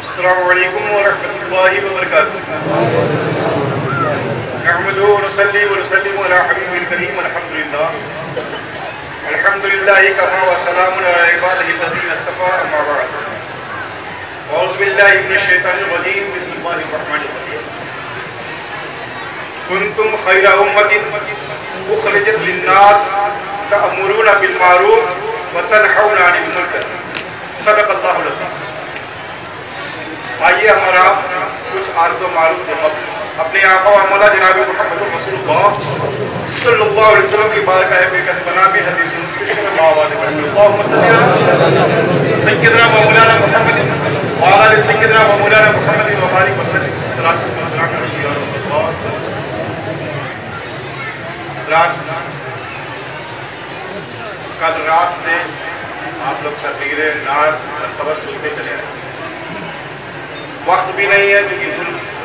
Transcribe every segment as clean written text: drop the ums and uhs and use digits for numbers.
السلام علیکم ورحمۃ اللہ وبرکاتہ. نحمده ونصلي ونسلم على حبیب الکریم. الحمد للہ کفا وسلام علی عباده الذین اصطفى. اما بعد اعوذ باللہ من الشیطان الرجیم. بسم اللہ الرحمن الرحیم. کنتم خیر امۃ اخرجت للناس تأمرون بالمعروف وتنہون عن المنکر. صدق اللہ العظیم. آئیے ہمارا کچھ عارض و معروف سے قبل اپنے آقا و مولا جناب محمد رسول اللہ صلی اللہ علیہ وسلم کی بارگاہ بے کس بنا کے حدیث اللہم صلی علی سیدنا و مولانا محمد وعلی آل سیدنا و مولانا محمد وبارک وسلم. الصلاۃ والسلام علی رسول اللہ. کل رات سے آپ لوگ تقریر نعت التبسم سنتے چلے رہے. وقت بھی نہیں ہے کیونکہ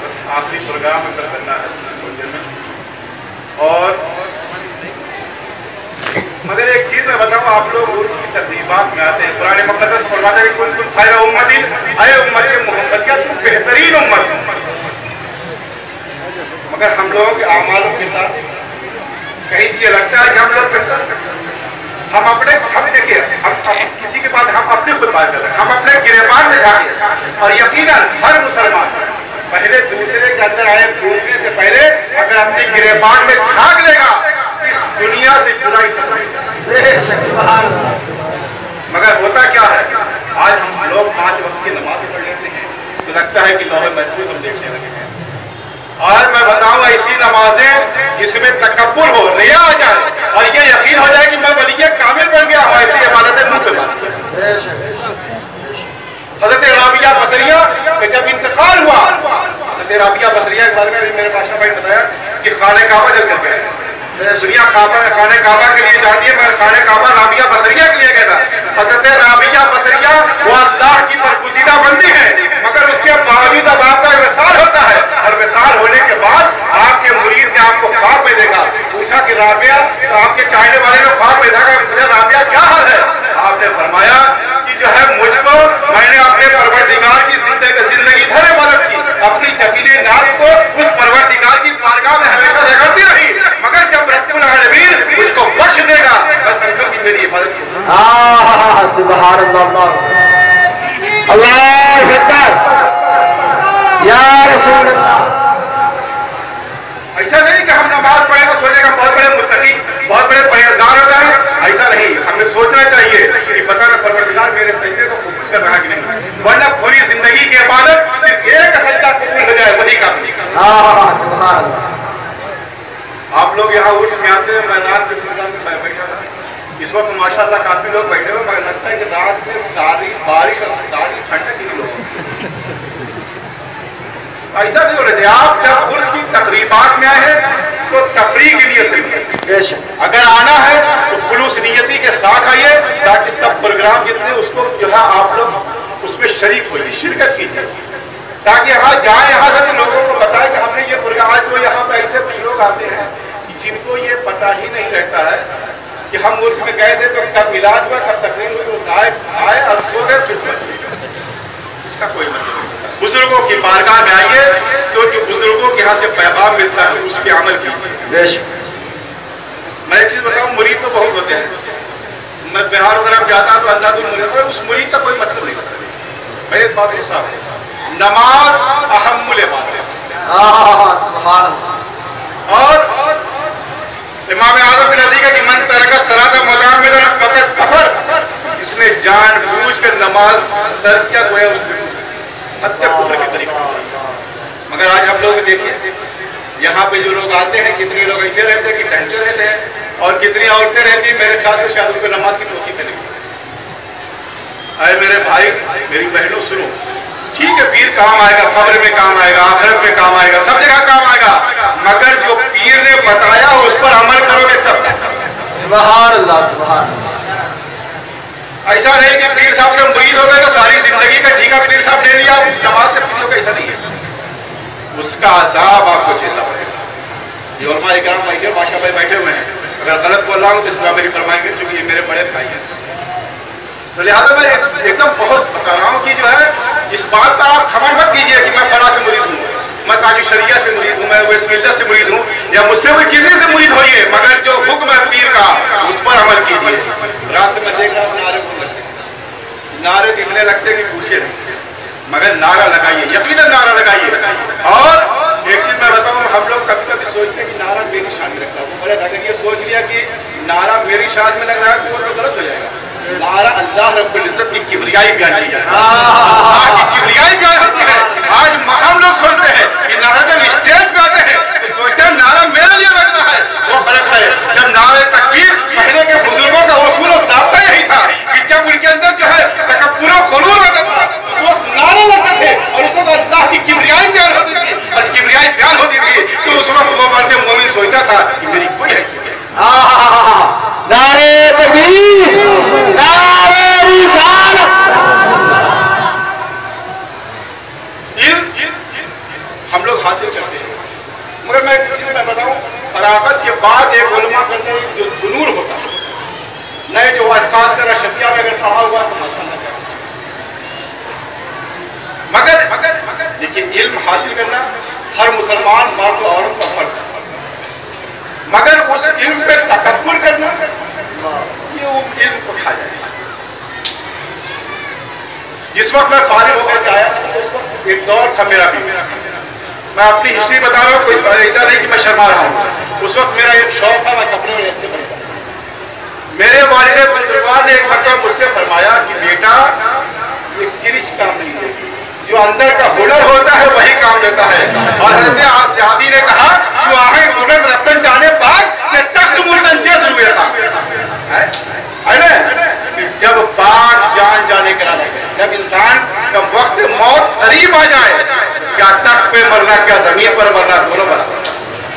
بس آخری پروگرام اندر کرنا ہے اور مگر ایک چیز میں بتاؤں. آپ لوگ عرس کی تقریبات میں آتے ہیں. قرآن مقدس فرماتا ہے کہ کنتم خیر امۃ، اے امت محمدیہ تم بہترین امت. مگر ہم لوگوں کے اعمالوں کے ساتھ کہیں سے یہ لگتا ہے کہ ہم لوگ بہتر ہم دیکھیے ہم کسی کے بعد ہم اپنی خود بات کر رہے ہیں. ہم اپنے گریبان میں جا کے اور یقیناً ہر مسلمان پہلے دوسرے کے اندر آئے پوچھنے سے پہلے اگر اپنی گریبان میں جھانک لے گا اس دنیا سے برائی ختم. مگر ہوتا کیا ہے آج ہم لوگ 5 وقت کی نماز پڑھ لیتے ہیں تو لگتا ہے کہ لوح محفوظ ہم دیکھنے لگے ہیں. آج میں بتاؤں ایسی نمازیں جس میں تکبر ہو، ریا آ جائے اور یہ یقین ہو جائے کہ میں ولی کامل بن گیا ہوں، ایسی عبادتیں منہ پہ بات. حضرت رابعہ بصریہ کہ جب انتقال ہوا، حضرت رابعہ بصریہ کے بارے میں میرے بادشاہ بھائی نے بتایا کہ خانہ کعبہ جل کر گئے. دنیا خانہ کعبہ کے لیے جاتی ہے مگر خانہ کعبہ رابعہ بصریہ کے لیے گیا تھا. حضرت رابعہ بصریہ وہ اللہ کی برگزیدہ بندی ہے مگر اس کے باوجود اب آپ کا وصال ہوتا ہے اور وصال ہونے کے بعد آپ کے مرید نے آپ کو خواب میں دیکھا. پوچھا کہ رابعہ تو آپ کے چاہنے والے نے خواب میں دیکھا کہ رابعہ کیا حال ہے؟ آپ نے فرمایا کہ جو ہے مجھ کو میں نے اپنے پروردگار کی زندگی بھر عبادت کی، اپنی جبیل ناز کو اس پروردگار کی بارگاہ میں ہمیشہ رگڑتی رہی مگر جب رب العالمین مجھ کو بخش دے گا میں سمجھوں کہ میری عبادت کی. سبحان اللہ، اللہ اکبر یا رسول اللہ. ایسا نہیں کہ ہم نماز پڑھیں تو سوچیں کہ ہم بہت بڑے متقی بہت بڑے پرہیزگار ہو جائیں. ایسا نہیں، ہمیں سوچنا چاہیے کہ پتہ نہ پروردگار میرے سجدے کو قبول کر رہا ہے کہ نہیں، ورنہ پوری زندگی کی عبادت صرف ایک سجدہ قبول ہو جائے وہی کافی. سبحان اللہ. آپ لوگ یہاں عرس میں آتے ہیں. میں رات سے میں بیٹھا تھا، اس وقت ماشاءاللہ کافی لوگ بیٹھے ہوئے مگر لگتا ہے کہ رات میں ساری بارش اور ساری ٹھنڈک ہی لوگ. ایسا نہیں ہونا چاہیے. آپ جب عرس کی تقریبات میں آئے ہیں تو تفریح کے لیے صرف اگر آنا ہے تو خلوص نیتی کے ساتھ آئیے تاکہ سب پروگرام جتنے اس کو جو ہے آپ لوگ اس میں شریک ہوئیے، شرکت کیجیے تاکہ یہاں جائیں یہاں سے تو لوگوں کو بتائیں کہ ہم نے یہ پروگرام. آج تو یہاں پہ ایسے کچھ لوگ آتے ہیں جن کو یہ پتہ ہی نہیں رہتا ہے کہ ہم عرس میں گئے تھے تو کب میلاد ہوا کب تقریر ہوئی، وہ آئے اور سو گئے پھر سو گئے. اس کا کوئی مطلب نہیں. بزرگوں کی بارگاہ میں آئیے کیونکہ بزرگوں کے یہاں سے پیغام ملتا ہے اس پہ عمل کیجیے. میں ایک چیز بتاؤں، مرید تو بہت ہوتے ہیں. میں بہار وغیرہ میں جاتا تو اللہ المرید اور اس مرید کا کوئی مطلب نہیں ہوتا. میں ایک بات یہ صاف ہے، نماز اہم العبادت. اور امام اعظم کے نزدیک ہے کہ من ترک الصلاۃ متعمدا فقد کفر. جس نے جان بوجھ کر نماز ترک کیا گویا اس نے حد کفر کے طریقے. مگر آج ہم لوگ دیکھیں یہاں پہ جو لوگ آتے ہیں کتنے لوگ ایسے رہتے ہیں کہ ٹہلتے رہتے ہیں اور کتنی عورتیں رہتی ہیں میرے خیال سے شاید ان کو نماز کی توقیف نہیں. اے میرے بھائی میری بہنوں سنو، ٹھیک ہے پیر کام آئے گا، قبر میں کام آئے گا، آخرت میں کام آئے گا، سب جگہ کام آئے گا مگر جو پیر نے بتایا اس پر عمل کرو گے تب. سبحان اللہ، سبحان اللہ. ایسا نہیں کہ پیر صاحب سے مرید ہو گئے تو ساری زندگی کا ٹھیکہ پیر صاحب لے لیا نماز سے پیر کا. ایسا نہیں ہے، اس کا عذاب آپ کو جھیلنا پڑے گا. یہ علماء اکرام بیٹھے بادشاہ بھائی بیٹھے ہوئے ہیں، اگر غلط بول رہا ہوں تو اصلاح میری فرمائیں گے کیونکہ یہ میرے بڑے بھائی ہیں. تو لہٰذا میں ایک دم بہت بتا رہا ہوں کہ جو ہے اس بات کا آپ خبر مت کیجیے کہ میں فلاں سے مرید ہوں، میں تاج الشریعہ سے مرید ہوں، میں ویس ملت سے مرید ہوں، یا مجھ سے کوئی کسی سے مرید ہوئیے، مگر جو حکم ہے پیر کا اس پر عمل کیجیے۔ رات سے میں دیکھ رہا ہوں نعرے اتنے لگتے کہ پوچھے نہیں، مگر نعرہ لگائیے، یقیناً نعرہ لگائیے۔ اور ایک چیز میں بتاؤں، ہم لوگ کبھی کبھی سوچتے ہیں کہ نعرہ میری شان میں رکھتا ہوں، اور اگر یہ سوچ لیا کہ نعرہ میری شان میں لگ رہا ہے تو وہ غلط ہو جائے گا۔ نعرہ اللہ رب العزت کی کبریائی بیان کی جائے، اللہ کی کبریائی بیان ہوتی ہے۔ آج ہم لوگ سوچتے ہیں کہ نعرہ جب اسٹیج پہ آتے ہیں تو سوچتے ہیں نعرہ میرے لیے لگ رہا ہے، وہ غلط ہے۔ جب نعرہ تکبیر پہلے کے بزرگوں کا اصول و ضابطہ یہی تھا کہ جب ان کے اندر جو ہے تکبر و غرور ہوتا تھا اس وقت نعرے لگتے تھے، اور اس وقت اللہ کی کبریائی بیان ہوتی تھی، اور کبریائی بیان ہوتی تھی تو اس وقت وہ مرد مومن سوچتا تھا کہ میری کوئی حیثیت نہیں۔ نعرے تکبیر، نعرے رسالت۔ ہم لوگ حاصل کرتے ہیں، مگر میں ایک چیز میں بتاؤں، فراغت کے بعد ایک علماء کے اندر جو جنون ہوتا ہے، نئے جو خاص کر شفیہ میں اگر پڑھا ہوا تو مگر دیکھیے علم حاصل کرنا ہر مسلمان مرد و عورت کا فرض ہے، مگر اس علم پہ تکبر کرنا یہ وہ علم کو کھا جائے گا۔ جس وقت میں فارغ ہو کر کے آیا اس وقت ایک دور تھا میرا بھی، میں اپنی ہسٹری بتا رہا ہوں، کوئی ایسا نہیں کہ میں شرما رہا ہوں۔ اس وقت میرا ایک شوق تھا، میں کپڑے بڑے اچھے بنتا۔ میرے والد بزرگوار نے ایک مرتبہ مجھ سے فرمایا کہ بیٹا یہ کرچ کام نہیں ہے، جو اندر کا ہنر ہوتا ہے وہی کام دیتا ہے۔ اور حضرت سعدی نے کہا جو آہیں گنت رفتن جانے پاک تخت مردن چیز روئے تھا، جب پاک جان جانے کرا لگے، جب انسان کا وقت موت قریب آ جائے، کیا تخت پہ مرنا کیا زمین پر مرنا دونوں برابر،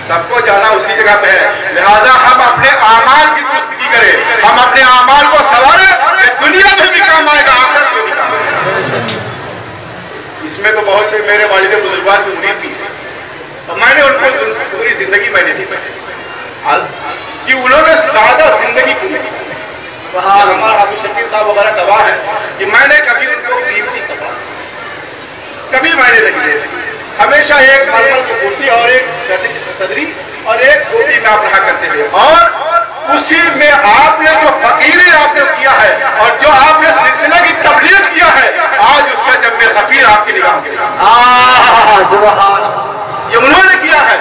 سب کو جانا اسی جگہ پہ ہے۔ لہٰذا ہم اپنے اعمال کی درستگی کریں، ہم اپنے اعمال کو سنواریں کہ دنیا میں بھی کام آئے گا، آخرت میں بھی کام آئے گا۔ اس میں تو بہت سے میرے والد بزرگوار کی مرید بھی ہے، اور میں نے ان کو پوری زندگی میں نے دی کہ انہوں نے سادہ زندگی پوری کی۔ ہمارا حافظ شکیل صاحب وغیرہ گواہ ہے کہ میں نے کبھی ان کو قیمتی کپڑا کبھی میں نے نہیں دیا، ہمیشہ ایک ململ کی کرتی اور ایک صدری اور ایک ٹوپی میں آپ رہا کرتے تھے، اور اسی میں آپ نے جو فقیری آپ نے کیا ہے اور جو آپ نے سلسلہ کی تبلیغ کیا ہے، آج اس کا جب میں غفیر آپ کی نگاہ کے یہ انہوں نے کیا ہے۔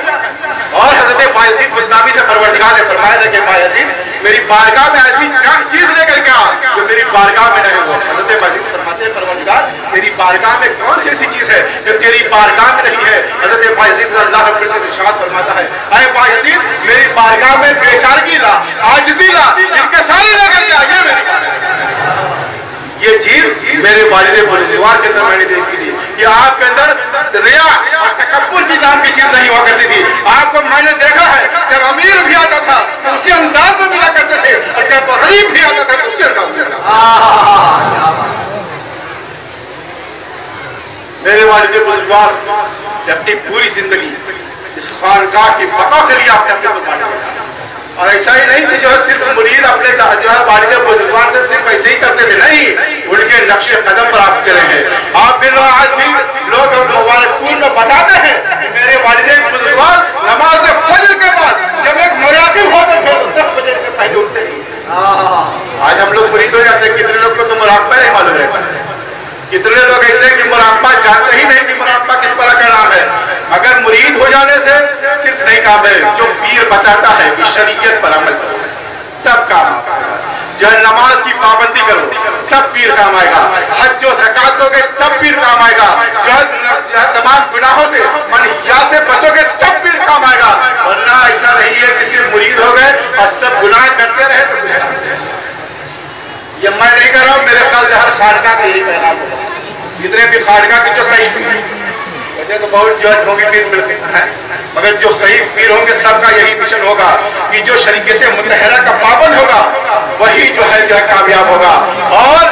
اور حضرت بایزید بستامی سے پروردگار نے فرمایا تھا کہ بایزید میری بارگاہ میں ایسی چیز لے کر کے آ جو میری بارگاہ میں نہیں ہوا۔ حضرت بایزید فرماتے ہیں پروردگار میری بارگاہ میں کون سی ایسی چیز ہے جو تیری بارگاہ میں نہیں ہے؟ حضرت بایزید اللہ رب العزت ارشاد فرماتا ہے اے بایزید میری بارگاہ میں بے چارگی لا، عاجزی لا، انکساری لے کر کے آئیے میری بارگاہ۔ یہ چیز میرے والد بزرگوار کے اندر میں نے دیکھی تھی کہ آپ کے اندر ریا اور تکبر کی نام کی چیز نہیں ہوا کرتی تھی۔ آپ کو میں نے دیکھا ہے جب امیر بھی آتا تھا تو اسی انداز میں ملا کرتے تھے، اور جب غریب بھی آتا تھا تو اسی انداز میں ملا۔ میرے والد بزرگوار اپنی پوری زندگی اس خانقاہ کی بقا کے لیے آپ نے اپنے قربانی دیا، اور ایسا ہی نہیں کہ جو ہے صرف مرید اپنے جو ہے والد بزرگوار سے صرف ایسے ہی کرتے تھے، نہیں، ان کے نقش قدم پر آپ چلے ہیں۔ آپ بھی لوگ آج بھی لوگ مبارک پور میں بتاتے ہیں کہ میرے والد بزرگوار نماز فجر کے بعد جب ایک مراقب ہوتے تھے 10 بجے سے پہلے اٹھتے تھے۔ آج ہم لوگ مرید ہو جاتے ہیں، کتنے لوگ کو تو مراقبہ نہیں معلوم رہتا ہے، کتنے لوگ ایسے کہ مراقبہ جانتے ہی نہیں کہ مراقبہ کس طرح کا نام ہے۔ اگر مرید ہو جانے سے صرف نہیں کام ہے، جو پیر بتاتا ہے کہ شریعت پر عمل کرو تب کام آئے گا، جو ہے نماز کی پابندی کرو تب پیر کام آئے گا، حج و زکات دو گے تب پیر کام آئے گا، جو ہے تمام گناہوں سے منہیات سے بچو گے تب پیر کام آئے گا، ورنہ ایسا نہیں ہے کہ صرف مرید ہو گئے اور سب گناہ کرتے رہے تو یہ میں نہیں کر رہا ہوں، میرے خیال سے ہر خانقاہ کا یہی پیغام ہوگا، جتنے بھی خانقاہ کے جو صحیح پیر، ویسے تو بہت جج ہوں گے پیر ملتے ہیں، مگر جو صحیح پیر ہوں گے سب کا یہی مشن ہوگا کہ جو شریعت مطہرہ کا پابند ہوگا وہی جو ہے کامیاب ہوگا، اور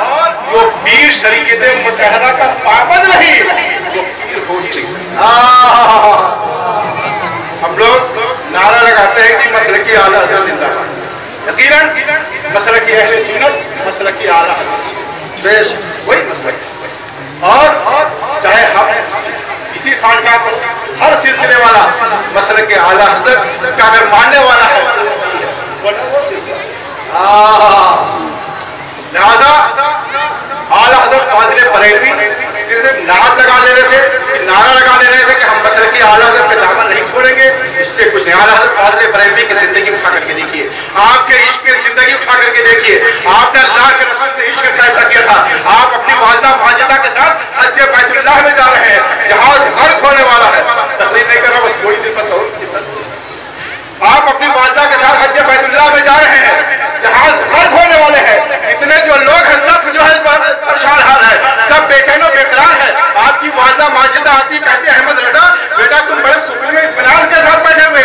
جو پیر شریعت مطہرہ کا پابند نہیں وہ پیر ہو ہی نہیں سکتا۔ ہم لوگ نعرہ لگاتے ہیں کہ مسلکی اعلیٰ حضرت زندہ باد، یقیناً مسلکی اہل سنت مسلکی اعلیٰ حضرت، وہی مسئلہ ہے. اور چاہے ہم اسی خانقاہ کو ہر سلسلے والا مسلک کے اعلیٰ حضرت کا اگر ماننے والا ہے وہ سلسلہ لہذا اعلیٰ حضرت فاضل بریلوی نعت لگا لینے سے نعرہ لگا دینے سے کہ ہم مسلک کی اعلیٰ حضرت کے دامن نہیں چھوڑیں گے، اس سے کچھ نہیں. اعلیٰ حضرت فاضل بریلوی کی زندگی اٹھا کر کے دیکھیے، آپ کے عشق کی زندگی اٹھا کر کے دیکھیے. آپ نے اللہ کے رسول سے عشق کیسا کیا تھا. آپ اپنی والدہ ماجدہ کے ساتھ حج بیت اللہ میں جا رہے ہیں، جہاز غرق ہونے والا ہے. تقریر نہیں کر رہا، بس تھوڑی دیر بس اور. آپ اپنی والدہ کے ساتھ حج بیت اللہ میں جا رہے ہیں، جہاز غرق ہونے والے ہیں. جتنے جو لوگ ہیں سب جو ہے پریشان حال ہے، سب بے چین و بے قرار ہے. آپ کی والدہ ماجدہ آتی کہتی ہے احمد رضا بیٹا تم بڑے سکون میں اطمینان کے ساتھ بیٹھے ہوئے،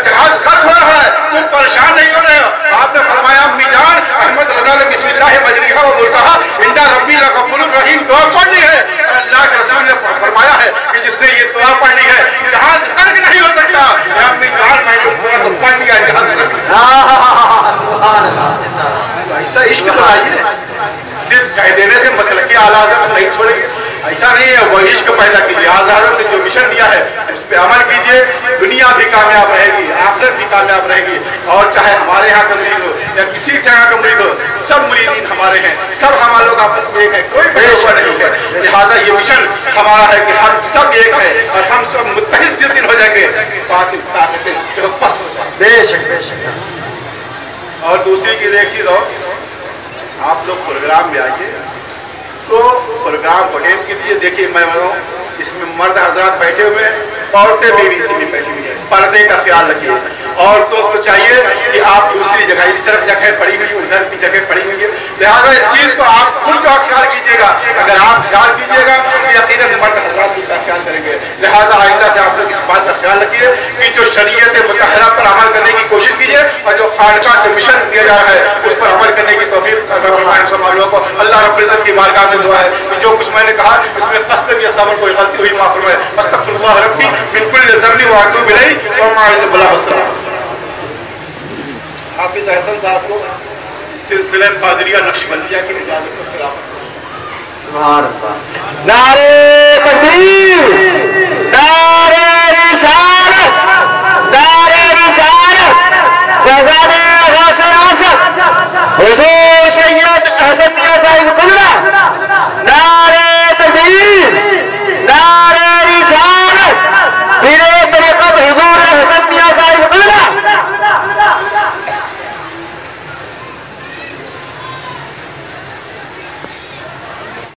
جہاز غرق ہو رہا ہے، تم پریشان نہیں ہو رہے ہو. آپ نے فرمایا امی جان احمد رضا نے بسم اللہ مجریہا و مرساہا عند ربی لغفور الرحیم دعا پڑھ لی ہے. اللہ کے رسول نے فرمایا ہے کہ جس نے یہ دعا پڑھ لی ہے جہاز غرق نہیں ہو سکتا. امی جان میں نے اس دعا کو پڑھ لیا جہاز غرق. ایسا عشق تو آئیے، صرف کہہ دینے سے مسلک اعلیٰ حضرت نہیں چھوڑیں گے، ایسا نہیں ہے. وہ عشق پیدا کیجیے. اعلیٰ حضرت نے جو مشن دیا ہے اس پہ عمل کیجیے، دنیا بھی کامیاب رہے گی، آخرت بھی کامیاب رہے گی. اور چاہے ہمارے یہاں کا مرید ہو یا کسی جگہ کا مرید ہو، سب مریدین ہمارے ہیں، سب ہمارے لوگ آپس میں ایک ہیں، کوئی بڑا نہیں ہے. لہٰذا یہ مشن ہمارا ہے کہ ہم سب ایک ہیں اور ہم سب متحد جس دن ہو جائیں گے طاقتیں جو پست ہو جائیں. بے شک بے شک. اور دوسری چیز ایک چیز اور، آپ لوگ پروگرام میں آئیے تو پروگرام کو اٹینڈ کیجیے. دیکھیے میں بتاؤں اس میں مرد حضرات بیٹھے ہوئے ہیں، عورتیں بھی اسی میں بیٹھی ہوئی ہیں. پردے کا خیال رکھیے. عورتوں کو چاہیے کہ آپ دوسری جگہ اس طرف جگہ پڑی ہوئی ادھر کی جگہ پڑی ہوئی ہے، لہٰذا اس چیز کو آپ خود کا خیال کیجیے گا. اگر آپ خیال کیجیے گا تو یقیناً مرد حضرات اس کا خیال کریں گے. لہٰذا آئندہ سے آپ لوگ اس بات کا خیال رکھیے کہ جو شریعت مطہرہ پر عمل کرنے کی کوشش کیجیے اور جو خانقاہ سے مشن دیا جا رہا ہے اس پر عمل کرنے کی توفیق کو اللہ رب العزت کی بارگاہ میں دعا ہے کہ جو کچھ میں نے کہا اس میں قصد یا صبر کوئی غلطی ہوئی معاف فرمائے. استغفر اللہ ربی من کل ذنب واتوب الیہ وما بلا والسلام. حافظ احسن صاحب کو سلسلہ قادریہ نقشبندیہ کی اجازت کو خلافت. سبحان اللہ. نعرہ تکبیر، نعرہ